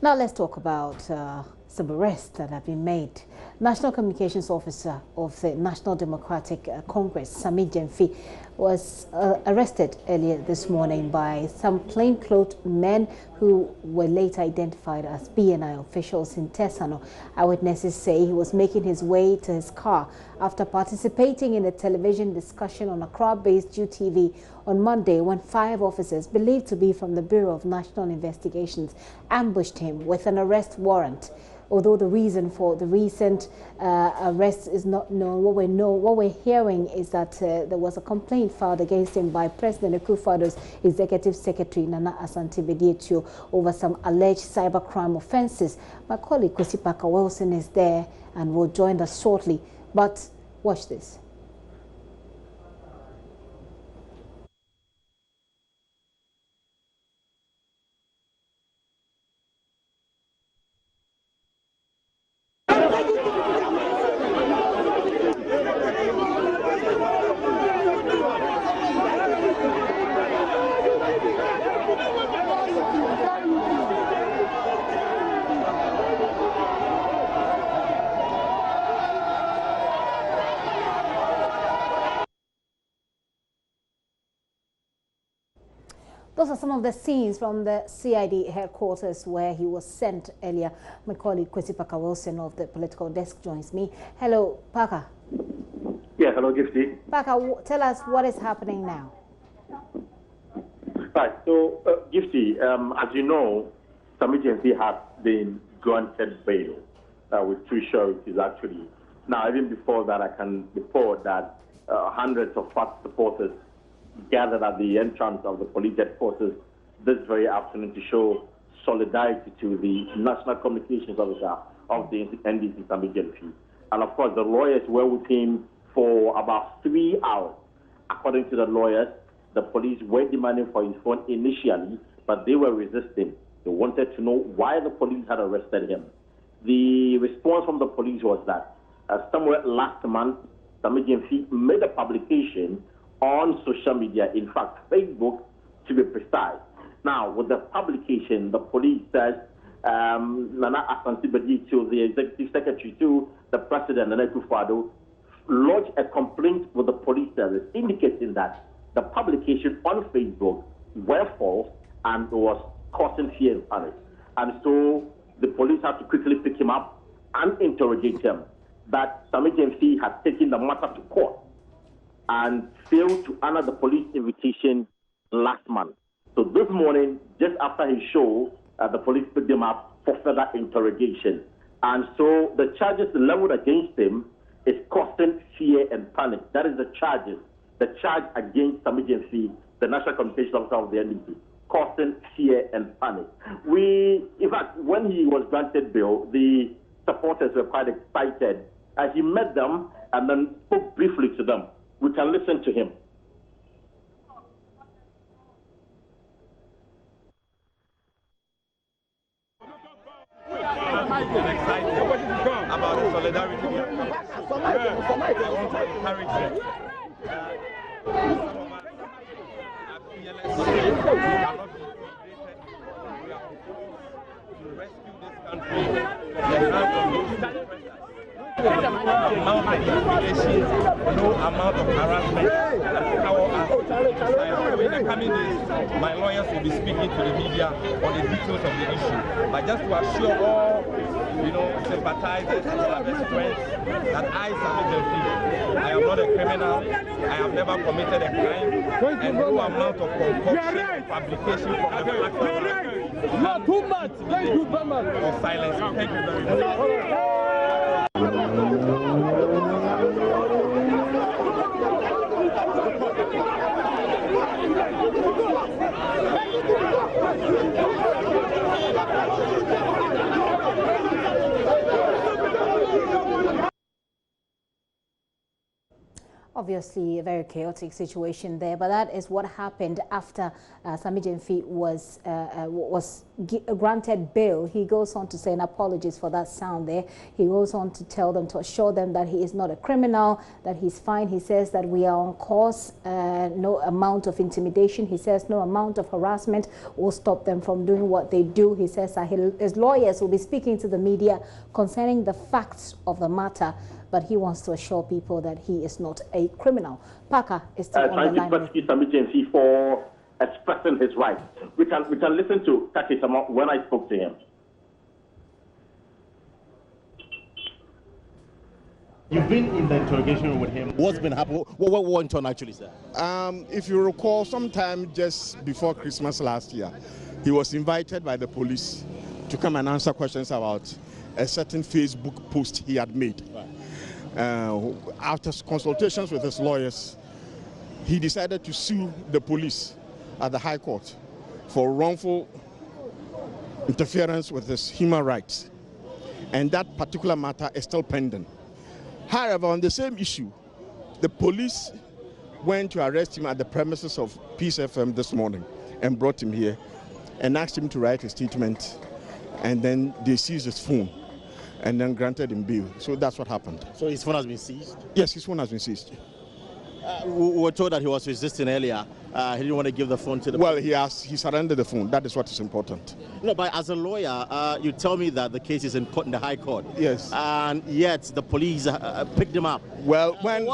Now let's talk about some arrests that have been made. National Communications Officer of the National Democratic Congress, Sammy Gyamfi, was arrested earlier this morning by some plainclothes men who were later identified as BNI officials in Tesano. Eyewitnesses say he was making his way to his car after participating in a television discussion on Accra-based UTV on Monday when 5 officers believed to be from the Bureau of National Investigations ambushed him with an arrest warrant. Although the reason for the recent arrest is not known, what we're hearing is that there was a complaint filed against him by President Akufo-Addo's Executive Secretary Nana Asante-Bediatuo over some alleged cybercrime offences. My colleague Kusipaka Wilson is there and will join us shortly. But watch this. Those are some of the scenes from the CID headquarters where he was sent earlier. My colleague Kusipaka Wilson of the political desk joins me. Hello, Paka. Yeah, hello, Gyamfi. Paka, tell us what is happening now. Right, so Gyamfi, as you know, Sammy Gyamfi has been granted bail with 2 sureties actually. Now, even before that, I can report that hundreds of FACT supporters gathered at the entrance of the police headquarters this very afternoon to show solidarity to the National Communications Officer of the NDC, Sammy Gyamfi. And of course, the lawyers were with him for about 3 hours. According to the lawyers, the police were demanding for his phone initially, but they were resisting. They wanted to know why the police had arrested him. The response from the police was that somewhere last month, Sammy Gyamfi made a publication on social media, in fact, Facebook, to be precise. Now, with the publication, the police says Nana Asante-Bediatuo, the Executive Secretary to the President, Nana Akufo-Addo, lodged a complaint with the police service indicating that the publication on Facebook were false and was causing fear and panic. And so the police had to quickly pick him up and interrogate him. That Sammy Gyamfi had taken the matter to court and failed to honor the police invitation last month. So this morning, just after his show, the police picked him up for further interrogation. And so the charges leveled against him is causing fear and panic. That is the charges. The charge against Sammy Gyamfi, the National Communications Officer of the NDC, causing fear and panic. In fact, when he was granted bail, the supporters were quite excited as he met them and then spoke briefly to them. We can listen to him. And excited about the solidarity. I want to encourage them. To rescue this country. No amount of intimidation, no amount of harassment can cover us. In the coming days, my lawyers will be speaking to the media on the details of the issue. But just to assure all, sympathizers and lovers, friends, that I, Sammy Gyamfi, I am not a criminal. I have never committed a crime, and no amount of concoction, fabrication from the fact or silence. Thank you very much. Obviously, a very chaotic situation there, but that is what happened after Sammy Gyamfi was granted bail. He goes on to say, and apologies for that sound there, he goes on to tell them, to assure them that he is not a criminal, that he's fine. He says that we are on course, no amount of intimidation. He says no amount of harassment will stop them from doing what they do. He says that his lawyers will be speaking to the media concerning the facts of the matter, but he wants to assure people that he is not a criminal. Parker is still on the line. Trying to prosecute Sammy Gyamfi for expressing his rights. We can listen to Kaki Sama when I spoke to him. You've been in the interrogation room with him. What's been happening? What went on actually, sir? If you recall, sometime just before Christmas last year, he was invited by the police to come and answer questions about a certain Facebook post he had made. Right. After consultations with his lawyers, he decided to sue the police at the High Court for wrongful interference with his human rights. And that particular matter is still pending. However, on the same issue, the police went to arrest him at the premises of Peace FM this morning and brought him here and asked him to write a statement, and then they seized his phone and then granted him bail. So that's what happened. So his phone has been seized? Yes, his phone has been seized. We were told that he was resisting earlier. He didn't want to give the phone to the Well, he surrendered the phone. That is what is important. No, but as a lawyer, you tell me that the case is in court, in the High Court. Yes. And yet the police picked him up. Well, when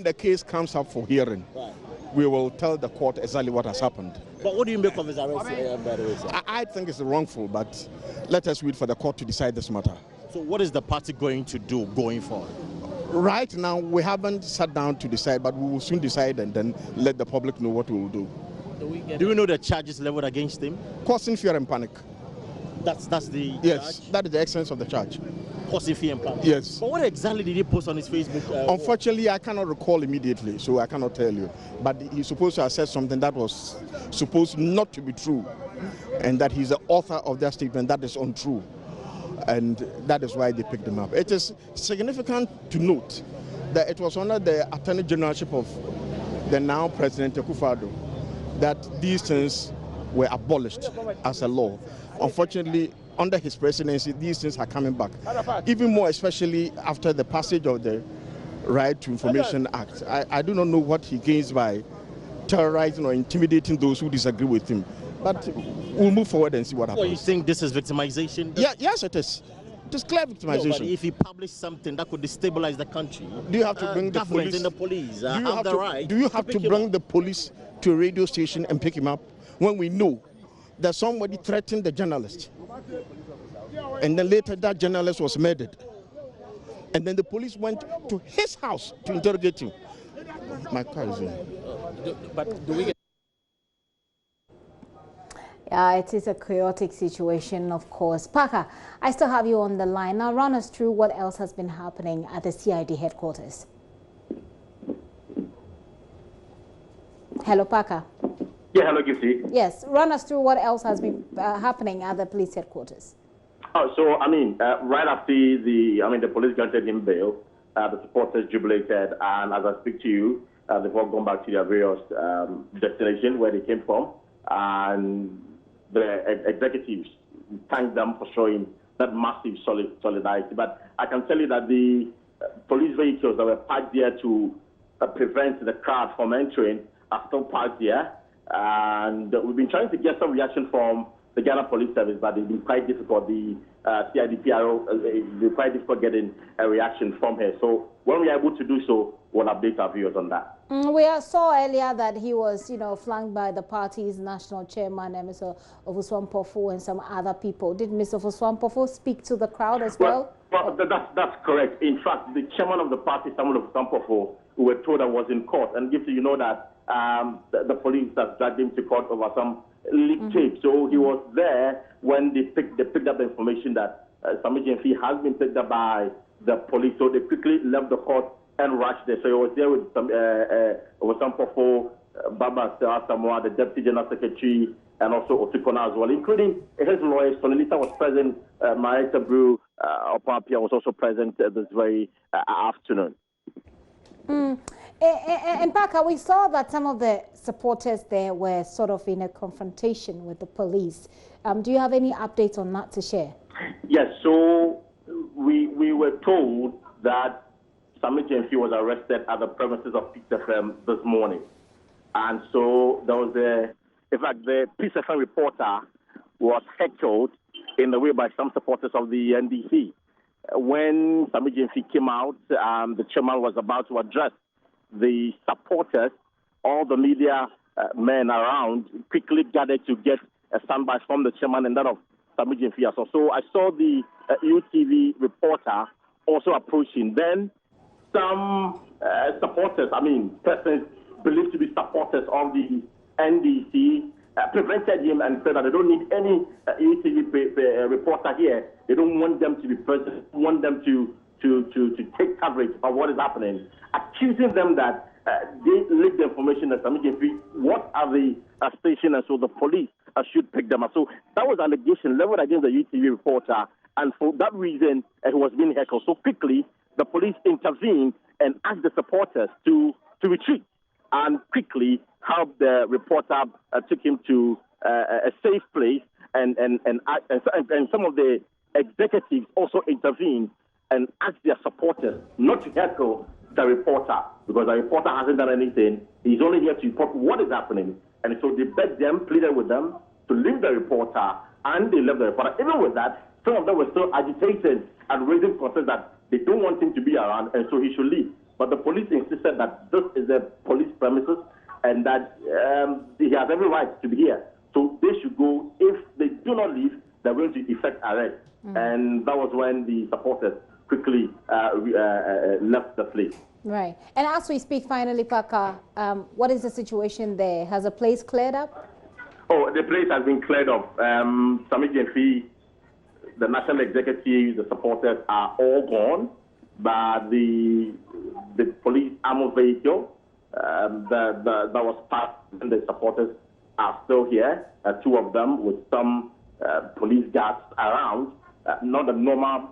the case comes up for hearing, right, we will tell the court exactly what has happened. But what do you make of his arrest, by the way, sir? I think it's wrongful, but let us wait for the court to decide this matter. So what is the party going to do going forward? Right now, we haven't sat down to decide, but we will soon decide and then let the public know what we will do. Do we know the charges leveled against him? Causing fear and panic. That's the Yes, charge? that is the essence of the charge. Causing fear and panic? Yes. But what exactly did he post on his Facebook? Unfortunately, I cannot recall immediately, so I cannot tell you. But he's supposed to have said something that was supposed not to be true, and that he's the author of that statement that is untrue. And that is why they picked him up. It is significant to note that it was under the Attorney Generalship of the now President Akufo-Addo that these things were abolished as a law. Unfortunately, under his presidency, these things are coming back. Even more especially after the passage of the Right to Information Act. I do not know what he gains by terrorizing or intimidating those who disagree with him. But we'll move forward and see what happens. Well, you think this is victimization? Yeah, yes, it is. It is clear victimization. No, but if he published something that could destabilize the country, do you have to bring the government police? And the police Do you have to bring the police to a radio station and pick him up when we know that somebody threatened the journalist, and then later that journalist was murdered, and then the police went to his house to interrogate him? My car is in. But do we get... Yeah, it is a chaotic situation, of course. Parker, I still have you on the line. Now run us through what else has been happening at the CID headquarters. Hello, Parker. Yeah, hello, Gyamfi. Yes, run us through what else has been happening at the police headquarters. Oh, so, right after the police granted him bail, the supporters jubilated, and as I speak to you, they've all gone back to their various destinations where they came from, and the executives thank them for showing that massive solidarity. But I can tell you that the police vehicles that were parked there to prevent the crowd from entering are still parked there. And we've been trying to get some reaction from the Ghana Police Service, but it's been quite difficult. The CIDPRO, it's been quite difficult getting a reaction from her. So when we are able to do so, we'll update our viewers on that. We saw earlier that he was, flanked by the party's national chairman, Mr. Ofosu-Ampofo, and some other people. Did Mr. Ofosu-Ampofo speak to the crowd as well? Well, that's correct. In fact, the chairman of the party, Samuel Ofosu-Ampofo, who were told that was in court, and give you know that the police has dragged him to court over some leaked tape. So he was there when they picked up the information that Sammy Gyamfi has been picked up by the police. So they quickly left the court and rushed there. So he was there with Ofosu-Ampofo, Baba Samoa, the Deputy General Secretary, and also Otikona as well, including his lawyer. Sonelisa was present, Marita Brew, Opapia was also present this very afternoon. And Parker, we saw that some of the supporters there were sort of in a confrontation with the police. Do you have any updates on that to share? Yes, so we were told that Sammy Gyamfi was arrested at the premises of Peace FM this morning. And so there was in fact, the Peace FM reporter was heckled in the way by some supporters of the NDC. When Sammy Gyamfi came out, the chairman was about to address the supporters. All the media men around quickly gathered to get a standby from the chairman and that of Sammy Gyamfi. So I saw the UTV reporter also approaching. Then some supporters, persons believed to be supporters of the NDC, prevented him and said that they don't need any UTV reporter here. They don't want them to be present, want them to take coverage of what is happening, accusing them that they leaked the information that Sammy Gyamfi, what are the station, and so the police should pick them up. So that was an allegation leveled against the UTV reporter, and for that reason, he was being heckled. So quickly, the police intervened and asked the supporters to retreat, and quickly helped the reporter, took him to a safe place, and some of the executives also intervened and asked their supporters not to heckle the reporter, because the reporter hasn't done anything. He's only here to report what is happening. And so they begged them, pleaded with them to leave the reporter, and they left the reporter. Even with that, some of them were still agitated and raising concerns that they don't want him to be around, and so he should leave. But the police insisted that this is a police premises and that he has every right to be here. So they should go. If they do not leave, they're going to effect arrest. And that was when the supporters quickly left the place. Right. And as we speak, finally, Parker, what is the situation there? Has the place cleared up? Oh, the place has been cleared up. Sammy Gyamfi, the national executive, the supporters are all gone, but the police armored vehicle that was parked, and the supporters are still here, two of them with some police guards around, not a normal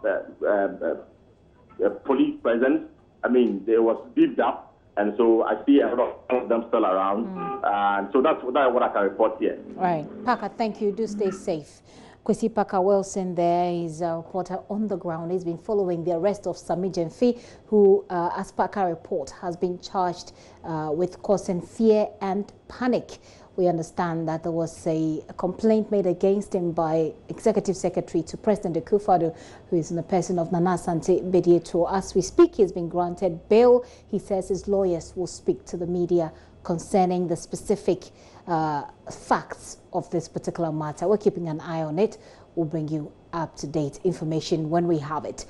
police presence. They was beefed up, and so I see a lot of them still around. And so that's what I can report here. Right. Parker, thank you. Do stay safe. Kwesi Parker Wilson there is a reporter on the ground. He's been following the arrest of Sammy Gyamfi, who, as Parker report, has been charged with causing fear and panic. We understand that there was a complaint made against him by Executive Secretary to President Akufo-Addo, who is in the person of Nana Asante Bediato. As we speak, he's been granted bail. He says his lawyers will speak to the media concerning the specific facts of this particular matter. We're keeping an eye on it. We'll bring you up-to-date information when we have it.